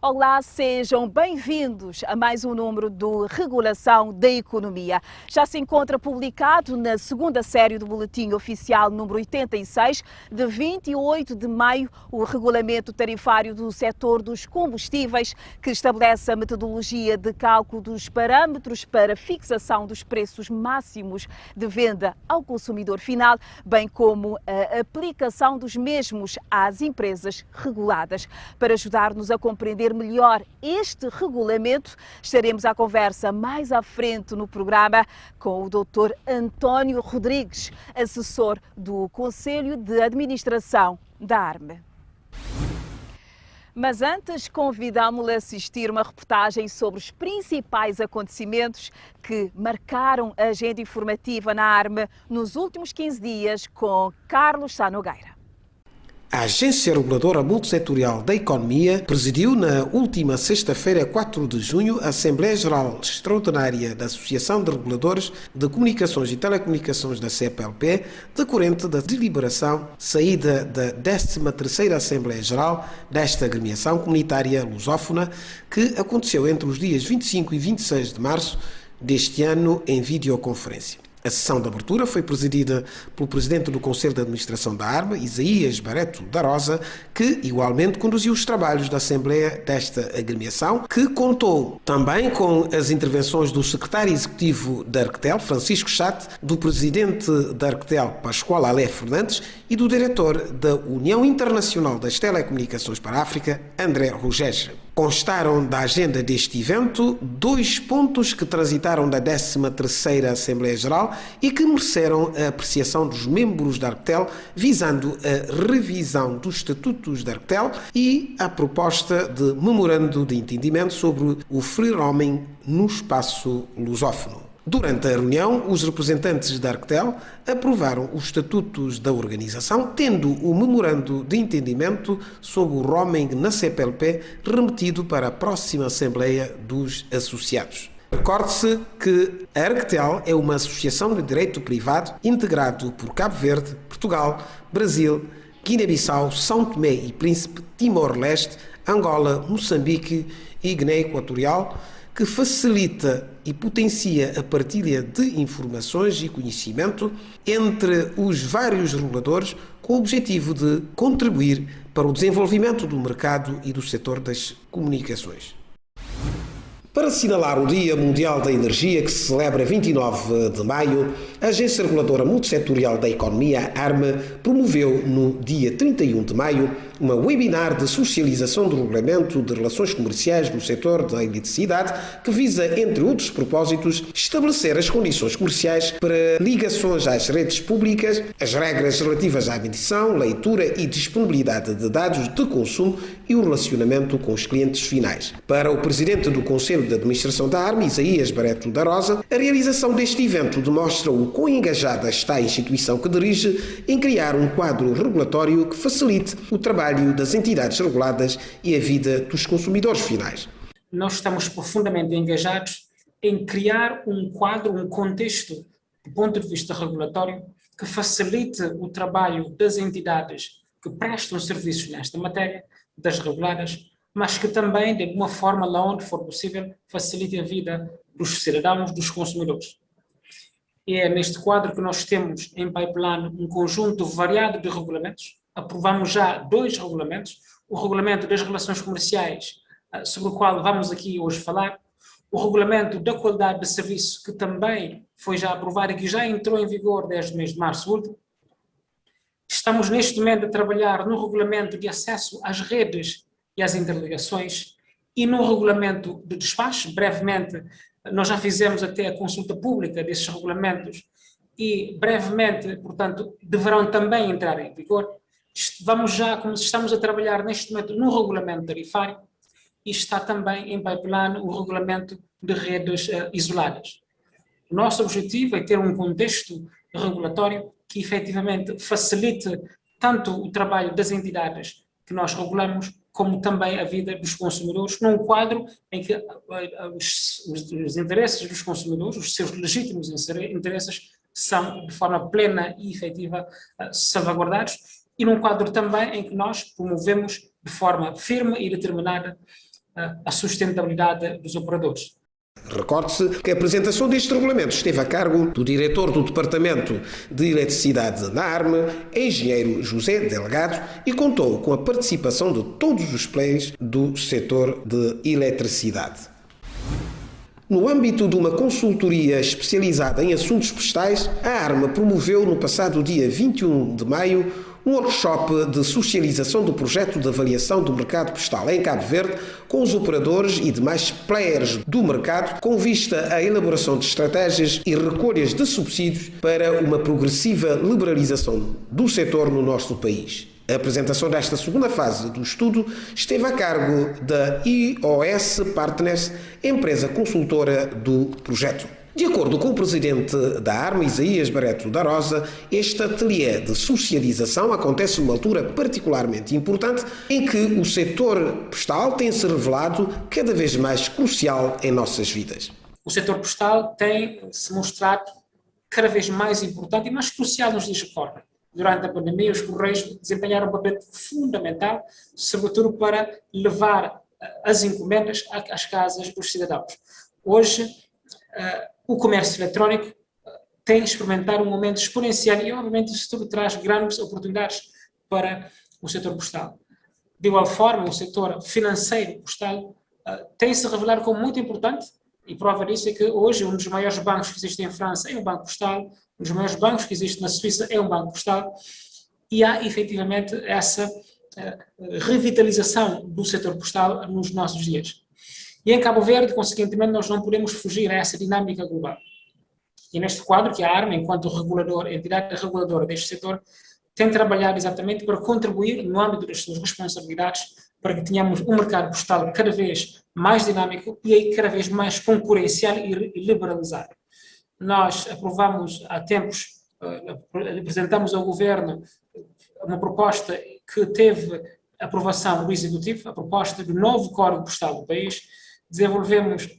Olá, sejam bem-vindos a mais um número do Regulação da Economia. Já se encontra publicado na segunda série do Boletim Oficial número 86, de 28 de maio, o Regulamento Tarifário do Setor dos Combustíveis, que estabelece a metodologia de cálculo dos parâmetros para fixação dos preços máximos de venda ao consumidor final, bem como a aplicação dos mesmos às empresas reguladas. Para ajudar-nos a compreender melhor este regulamento, estaremos à conversa mais à frente no programa com o Dr. António Rodrigues, assessor do Conselho de Administração da ARME. Mas antes, convidámo-lo a assistir uma reportagem sobre os principais acontecimentos que marcaram a agenda informativa na ARME nos últimos 15 dias com Carlos Sá Nogueira. A Agência Reguladora Multissetorial da Economia presidiu na última sexta-feira, 4 de junho, a Assembleia Geral Extraordinária da Associação de Reguladores de Comunicações e Telecomunicações da CPLP, decorrente da deliberação saída da 13ª Assembleia Geral desta agremiação comunitária lusófona, que aconteceu entre os dias 25 e 26 de março deste ano em videoconferência. A sessão de abertura foi presidida pelo Presidente do Conselho de Administração da ARME, Isaías Barreto da Rosa, que igualmente conduziu os trabalhos da Assembleia desta agremiação, que contou também com as intervenções do Secretário Executivo da Arquetel, Francisco Chate, do Presidente da Arquetel, Pascoal Alé Fernandes, e do Diretor da União Internacional das Telecomunicações para a África, André Rogério. Constaram da agenda deste evento 2 pontos que transitaram da 13ª Assembleia Geral e que mereceram a apreciação dos membros da Arquetel, visando a revisão dos estatutos da Arquetel e a proposta de memorando de entendimento sobre o free roaming no espaço lusófono. Durante a reunião, os representantes da Arquetel aprovaram os estatutos da organização, tendo o memorando de entendimento sobre o roaming na CPLP remetido para a próxima Assembleia dos Associados. Recorde-se que a Arquetel é uma associação de direito privado integrado por Cabo Verde, Portugal, Brasil, Guiné-Bissau, São Tomé e Príncipe, Timor-Leste, Angola, Moçambique e Guiné Equatorial, que facilita e potencia a partilha de informações e conhecimento entre os vários reguladores com o objetivo de contribuir para o desenvolvimento do mercado e do setor das comunicações. Para assinalar o Dia Mundial da Energia, que se celebra 29 de maio, a Agência Reguladora Multissetorial da Economia, ARME, promoveu no dia 31 de maio uma webinar de socialização do Regulamento de Relações Comerciais no setor da eletricidade, que visa, entre outros propósitos, estabelecer as condições comerciais para ligações às redes públicas, as regras relativas à medição, leitura e disponibilidade de dados de consumo e o relacionamento com os clientes finais. Para o Presidente do Conselho de Administração da ARME, Isaías Barreto da Rosa, a realização deste evento demonstra o quão engajada está a instituição que dirige em criar um quadro regulatório que facilite o trabalho das entidades reguladas e a vida dos consumidores finais. Nós estamos profundamente engajados em criar um quadro, um contexto, do ponto de vista regulatório, que facilite o trabalho das entidades que prestam serviços nesta matéria, das reguladas, mas que também, de alguma forma, lá onde for possível, facilite a vida dos cidadãos, dos consumidores. E é neste quadro que nós temos em pipeline um conjunto variado de regulamentos. Aprovamos já 2 regulamentos, o Regulamento das Relações Comerciais, sobre o qual vamos aqui hoje falar, o Regulamento da Qualidade de Serviço, que também foi já aprovado e que já entrou em vigor desde o mês de março último. Estamos neste momento a trabalhar no Regulamento de Acesso às Redes e às Interligações e no Regulamento de Despacho. Brevemente, nós já fizemos até a consulta pública desses regulamentos e brevemente, portanto, deverão também entrar em vigor. Vamos já, como estamos a trabalhar neste momento no regulamento tarifário e está também em pipeline o regulamento de redes isoladas. O nosso objetivo é ter um contexto regulatório que efetivamente facilite tanto o trabalho das entidades que nós regulamos, como também a vida dos consumidores, num quadro em que os interesses dos consumidores, os seus legítimos interesses, são de forma plena e efetiva salvaguardados, e num quadro também em que nós promovemos de forma firme e determinada a sustentabilidade dos operadores. Recorde-se que a apresentação deste regulamento esteve a cargo do diretor do Departamento de Eletricidade da ARME, engenheiro José Delgado, e contou com a participação de todos os players do setor de eletricidade. No âmbito de uma consultoria especializada em assuntos postais, a ARME promoveu no passado dia 21 de maio um workshop de socialização do projeto de avaliação do mercado postal em Cabo Verde com os operadores e demais players do mercado, com vista à elaboração de estratégias e recolhas de subsídios para uma progressiva liberalização do setor no nosso país. A apresentação desta segunda fase do estudo esteve a cargo da IOS Partners, empresa consultora do projeto. De acordo com o presidente da ARME, Isaías Barreto da Rosa, este ateliê de socialização acontece numa altura particularmente importante em que o setor postal tem se revelado cada vez mais crucial em nossas vidas. O setor postal tem se mostrado cada vez mais importante e mais crucial nos dias que correm. Durante a pandemia, os Correios desempenharam um papel fundamental, sobretudo para levar as encomendas às casas dos cidadãos. Hoje, o comércio eletrónico tem experimentado um aumento exponencial e, obviamente, isso tudo traz grandes oportunidades para o setor postal. De igual forma, o setor financeiro postal tem se revelado como muito importante, e prova disso é que hoje um dos maiores bancos que existe em França é um banco postal, um dos maiores bancos que existe na Suíça é um banco postal, e há efetivamente essa revitalização do setor postal nos nossos dias. E em Cabo Verde, consequentemente, nós não podemos fugir a essa dinâmica global. E neste quadro que a ARME, enquanto entidade reguladora deste setor, tem trabalhado exatamente para contribuir no âmbito das suas responsabilidades para que tenhamos um mercado postal cada vez mais dinâmico e aí cada vez mais concorrencial e liberalizado. Nós aprovamos há tempos, apresentamos ao Governo uma proposta que teve aprovação do Executivo, a proposta do novo Código Postal do país. Desenvolvemos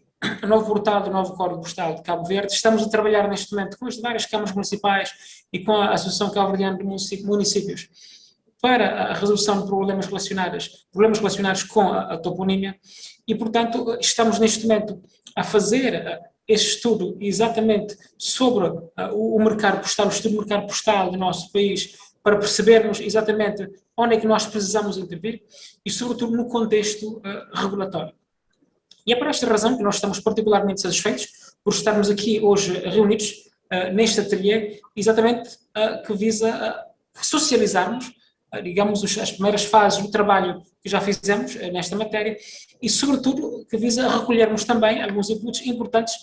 o novo portal do novo Código Postal de Cabo Verde. Estamos a trabalhar neste momento com as várias câmaras municipais e com a Associação Cabo-Verdiana de Municípios para a resolução de problemas relacionados com a toponímia e, portanto, estamos neste momento a fazer este estudo exatamente sobre o mercado postal, o estudo do mercado postal do nosso país, para percebermos exatamente onde é que nós precisamos intervir e, sobretudo, no contexto regulatório. E é por esta razão que nós estamos particularmente satisfeitos por estarmos aqui hoje reunidos neste ateliê, exatamente que visa socializarmos, digamos, as primeiras fases do trabalho que já fizemos nesta matéria e, sobretudo, que visa recolhermos também alguns inputs importantes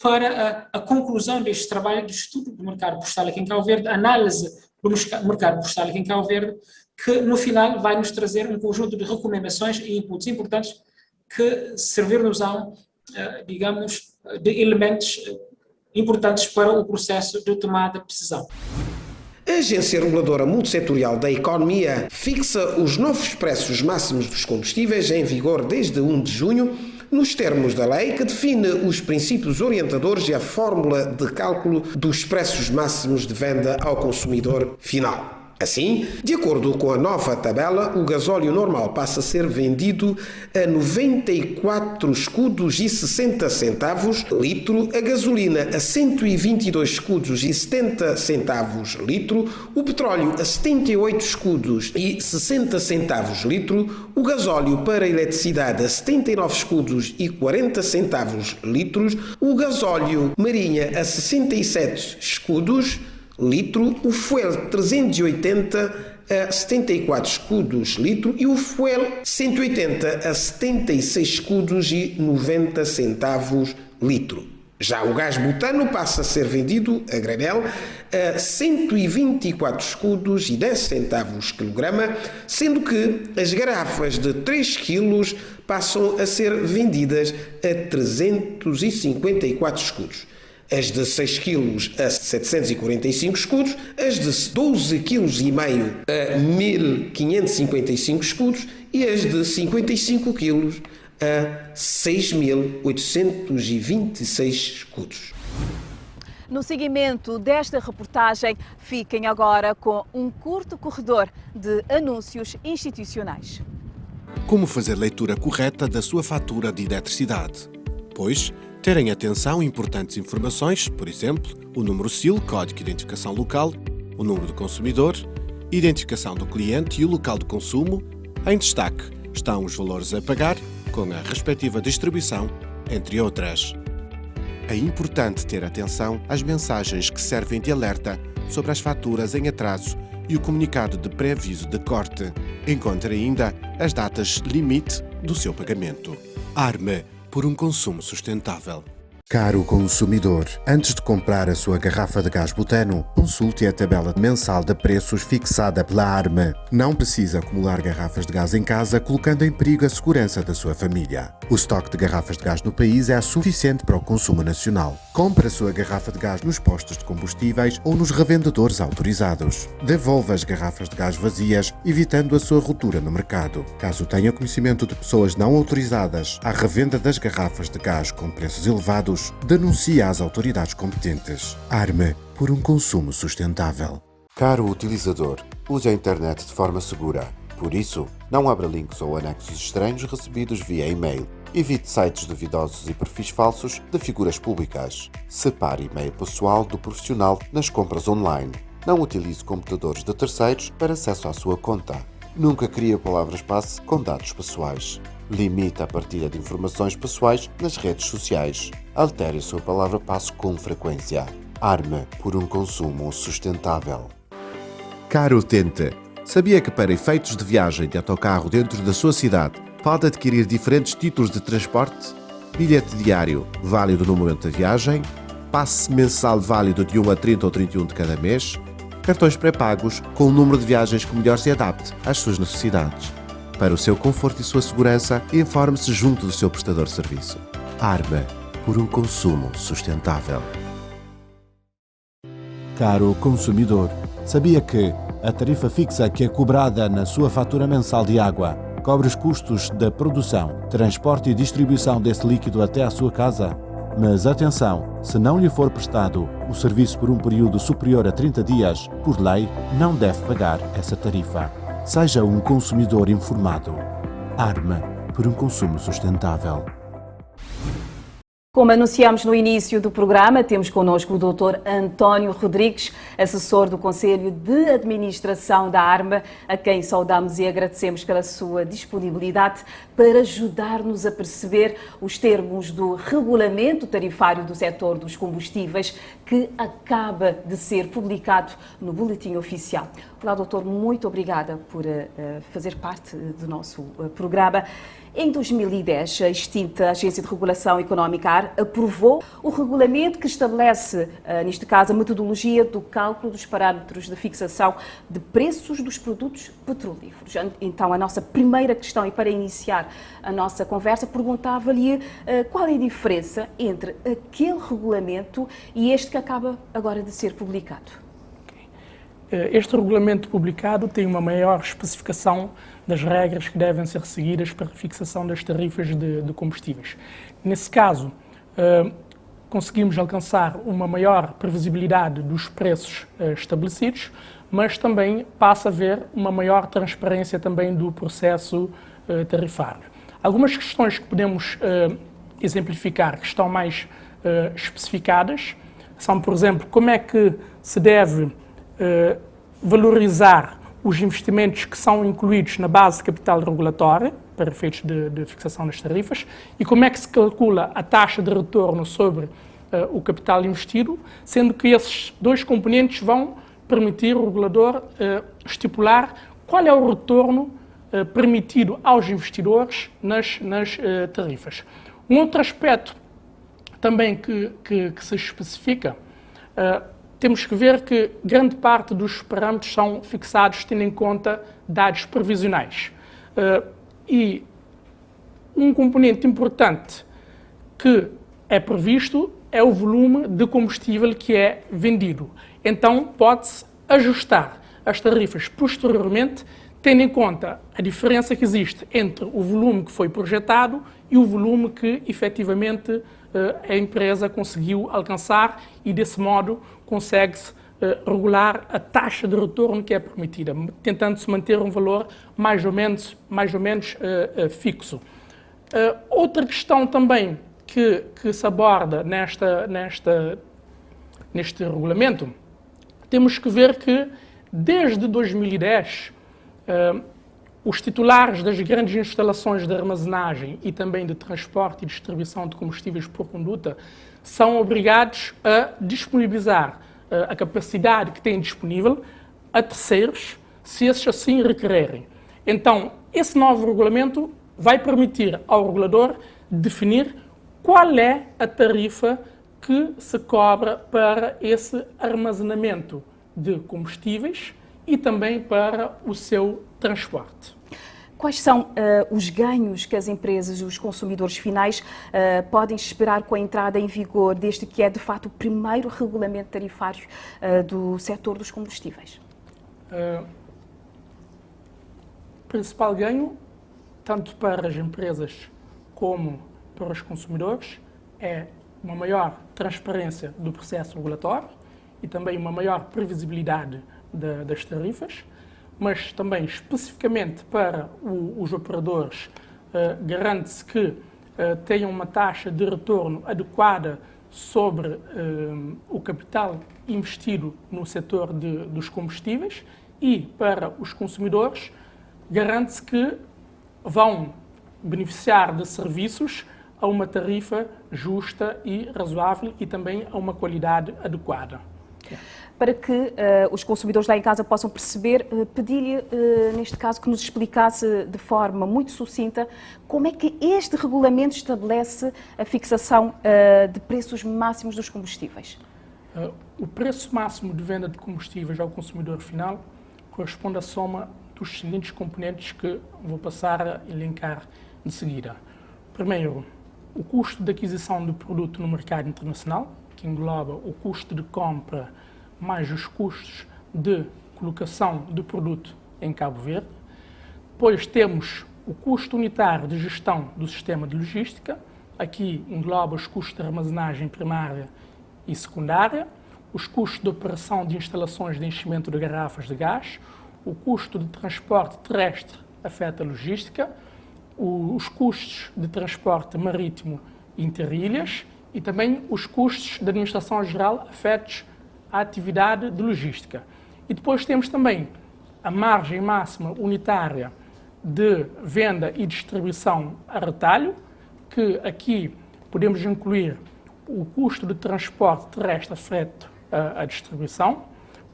para a conclusão deste trabalho de estudo do mercado postal aqui em Cabo Verde, análise do mercado postal aqui em Cabo Verde, que no final vai nos trazer um conjunto de recomendações e inputs importantes que servir-nos-ão, digamos, de elementos importantes para o processo de tomada de decisão. A Agência Reguladora Multissetorial da Economia fixa os novos preços máximos dos combustíveis em vigor desde 1 de junho, nos termos da lei que define os princípios orientadores e a fórmula de cálculo dos preços máximos de venda ao consumidor final. Assim, de acordo com a nova tabela, o gasóleo normal passa a ser vendido a 94 escudos e 60 centavos litro, a gasolina a 122 escudos e 70 centavos litro, o petróleo a 78 escudos e 60 centavos litro, o gasóleo para a eletricidade a 79 escudos e 40 centavos litros, o gasóleo marinha a 67 escudos litro, o fuel 380 a 74 escudos litro e o fuel 180 a 76 escudos e 90 centavos litro. Já o gás butano passa a ser vendido a granel a 124 escudos e 10 centavos quilograma, sendo que as garrafas de 3 quilos passam a ser vendidas a 354 escudos. As de 6 kg a 745 escudos, as de 12 kg e meio a 1555 escudos e as de 55 kg a 6.826 escudos. No seguimento desta reportagem, fiquem agora com um curto corredor de anúncios institucionais. como fazer leitura correta da sua fatura de eletricidade. Pois, terem atenção a importantes informações, por exemplo, o número SIL, Código de Identificação Local, o número do consumidor, identificação do cliente e o local de consumo. Em destaque estão os valores a pagar, com a respectiva distribuição, entre outras. É importante ter atenção às mensagens que servem de alerta sobre as faturas em atraso e o comunicado de pré-aviso de corte. Encontre ainda as datas limite do seu pagamento. Arme por um consumo sustentável. Caro consumidor, antes de comprar a sua garrafa de gás butano, consulte a tabela mensal de preços fixada pela Arme. Não precisa acumular garrafas de gás em casa, colocando em perigo a segurança da sua família. O estoque de garrafas de gás no país é suficiente para o consumo nacional. Compre a sua garrafa de gás nos postos de combustíveis ou nos revendedores autorizados. Devolva as garrafas de gás vazias, evitando a sua ruptura no mercado. Caso tenha conhecimento de pessoas não autorizadas à revenda das garrafas de gás com preços elevados, denuncie às autoridades competentes. Arme por um consumo sustentável. Caro utilizador, use a internet de forma segura. Por isso, não abra links ou anexos estranhos recebidos via e-mail. Evite sites duvidosos e perfis falsos de figuras públicas. Separe e-mail pessoal do profissional nas compras online. Não utilize computadores de terceiros para acesso à sua conta. Nunca crie palavras-passe com dados pessoais. Limite a partilha de informações pessoais nas redes sociais. Altere a sua palavra-passe com frequência. Arme por um consumo sustentável. Caro utente, sabia que para efeitos de viagem de autocarro dentro da sua cidade pode adquirir diferentes títulos de transporte? Bilhete diário, válido no momento da viagem, passe mensal válido de 1 a 30 ou 31 de cada mês, cartões pré-pagos com o número de viagens que melhor se adapte às suas necessidades. Para o seu conforto e sua segurança, informe-se junto do seu prestador de serviço. Arme por um consumo sustentável. Caro consumidor, sabia que a tarifa fixa que é cobrada na sua fatura mensal de água cobre os custos da produção, transporte e distribuição desse líquido até à sua casa? Mas atenção, se não lhe for prestado o serviço por um período superior a 30 dias, por lei, não deve pagar essa tarifa. Seja um consumidor informado. Arme por um consumo sustentável. Como anunciamos no início do programa, temos connosco o Dr. António Rodrigues, assessor do Conselho de Administração da Arme, a quem saudamos e agradecemos pela sua disponibilidade para ajudar-nos a perceber os termos do regulamento tarifário do setor dos combustíveis que acaba de ser publicado no Boletim Oficial. Olá, doutor, muito obrigada por fazer parte do nosso programa. Em 2010, a extinta Agência de Regulação Económica AR aprovou o regulamento que estabelece, neste caso, a metodologia do cálculo dos parâmetros de fixação de preços dos produtos petrolíferos. Então, a nossa primeira questão, e para iniciar a nossa conversa, perguntava-lhe qual é a diferença entre aquele regulamento e este que acaba agora de ser publicado. Este regulamento publicado tem uma maior especificação das regras que devem ser seguidas para a fixação das tarifas de combustíveis. Nesse caso, conseguimos alcançar uma maior previsibilidade dos preços estabelecidos, mas também passa a haver uma maior transparência também do processo tarifário. Algumas questões que podemos exemplificar, que estão mais especificadas, são, por exemplo, como é que se deve valorizar os investimentos que são incluídos na base de capital regulatória para efeitos de fixação das tarifas e como é que se calcula a taxa de retorno sobre o capital investido, sendo que esses dois componentes vão permitir o regulador estipular qual é o retorno permitido aos investidores nas tarifas. Um outro aspecto também que se especifica, temos que ver que grande parte dos parâmetros são fixados tendo em conta dados previsionais. E um componente importante que é previsto é o volume de combustível que é vendido. Então, pode-se ajustar as tarifas posteriormente, tendo em conta a diferença que existe entre o volume que foi projetado e o volume que, efetivamente, a empresa conseguiu alcançar e, desse modo, consegue-se regular a taxa de retorno que é permitida, tentando-se manter um valor mais ou menos fixo. Outra questão também que se aborda neste regulamento, temos que ver que desde 2010 os titulares das grandes instalações de armazenagem e também de transporte e distribuição de combustíveis por conduta são obrigados a disponibilizar a capacidade que têm disponível a terceiros, se esses assim requererem. Então, esse novo regulamento vai permitir ao regulador definir qual é a tarifa que se cobra para esse armazenamento de combustíveis e também para o seu transporte. Quais são os ganhos que as empresas e os consumidores finais podem esperar com a entrada em vigor deste que é, de fato, o primeiro regulamento tarifário do setor dos combustíveis? O principal ganho, tanto para as empresas como para os consumidores, é uma maior transparência do processo regulatório e também uma maior previsibilidade das tarifas, mas também especificamente para os operadores, garante-se que tenham uma taxa de retorno adequada sobre o capital investido no setor dos combustíveis, e para os consumidores garante-se que vão beneficiar de serviços a uma tarifa justa e razoável e também a uma qualidade adequada. Para que os consumidores lá em casa possam perceber, pedi-lhe, neste caso, que nos explicasse de forma muito sucinta como é que este regulamento estabelece a fixação de preços máximos dos combustíveis. O preço máximo de venda de combustíveis ao consumidor final corresponde à soma dos seguintes componentes que vou passar a elencar de seguida. Primeiro, o custo de aquisição do produto no mercado internacional, que engloba o custo de compra mais os custos de colocação do produto em Cabo Verde. Depois temos o custo unitário de gestão do sistema de logística, aqui engloba os custos de armazenagem primária e secundária, os custos de operação de instalações de enchimento de garrafas de gás, o custo de transporte terrestre afeta a logística, os custos de transporte marítimo interilhas e também os custos da administração geral afetos à atividade de logística. E depois temos também a margem máxima unitária de venda e distribuição a retalho, que aqui podemos incluir o custo de transporte terrestre afeto à distribuição,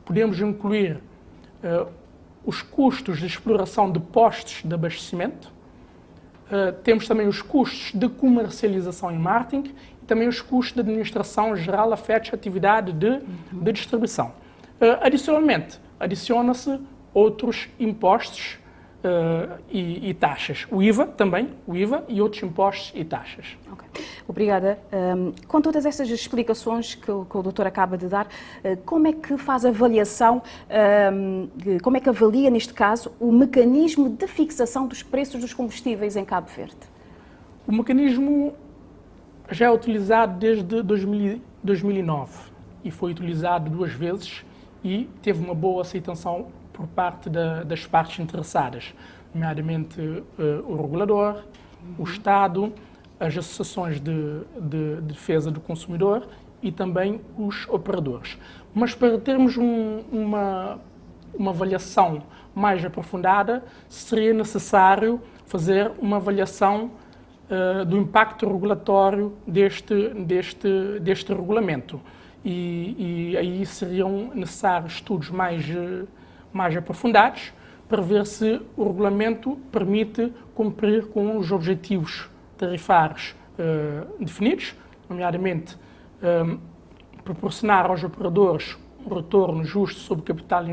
podemos incluir os custos de exploração de postos de abastecimento, temos também os custos de comercialização e marketing e também os custos de administração geral afetos à atividade de distribuição. Adicionalmente, adiciona-se outros impostos e taxas. O IVA também, o IVA e outros impostos e taxas. Okay. Obrigada. Com todas essas explicações que o doutor acaba de dar, como é que faz a avaliação, como é que avalia, neste caso, o mecanismo de fixação dos preços dos combustíveis em Cabo Verde? O mecanismo já é utilizado desde 2009 e foi utilizado 2 vezes e teve uma boa aceitação por parte das partes interessadas, nomeadamente o regulador, o Estado, as associações de defesa do consumidor e também os operadores. Mas para termos uma avaliação mais aprofundada, seria necessário fazer uma avaliação do impacto regulatório deste regulamento. E aí seriam necessários estudos mais aprofundados para ver se o regulamento permite cumprir com os objetivos tarifários definidos, nomeadamente proporcionar aos operadores um retorno justo sobre o capital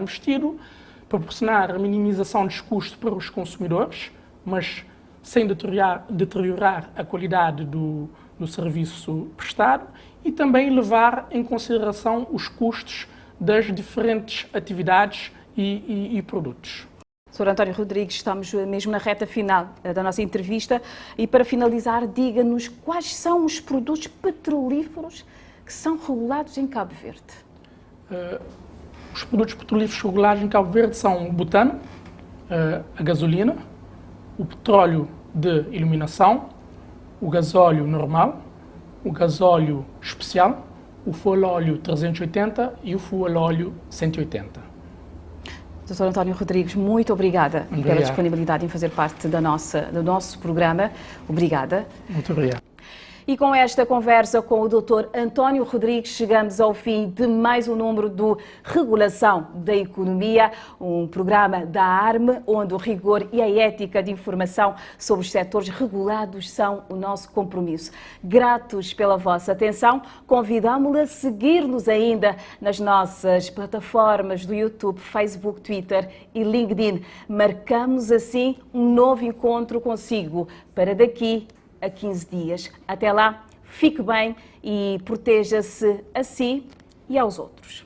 investido, proporcionar a minimização dos custos para os consumidores, mas sem deteriorar a qualidade do serviço prestado, e também levar em consideração os custos das diferentes atividades e produtos. Sr. António Rodrigues, estamos mesmo na reta final da nossa entrevista e, para finalizar, diga-nos quais são os produtos petrolíferos que são regulados em Cabo Verde? Os produtos petrolíferos regulados em Cabo Verde são o butano, a gasolina, o petróleo de iluminação, o gasóleo normal, o gasóleo especial, o fuel óleo 380 e o fuel óleo 180. Dr. António Rodrigues, muito obrigada pela disponibilidade em fazer parte do nosso programa. Obrigada. Muito obrigado. E com esta conversa com o Dr. António Rodrigues, chegamos ao fim de mais um número do Regulação da Economia, um programa da ARME, onde o rigor e a ética de informação sobre os setores regulados são o nosso compromisso. Gratos pela vossa atenção, convidamos-la a seguir-nos ainda nas nossas plataformas do YouTube, Facebook, Twitter e LinkedIn. Marcamos assim um novo encontro consigo para daqui a 15 dias. Até lá, fique bem e proteja-se a si e aos outros.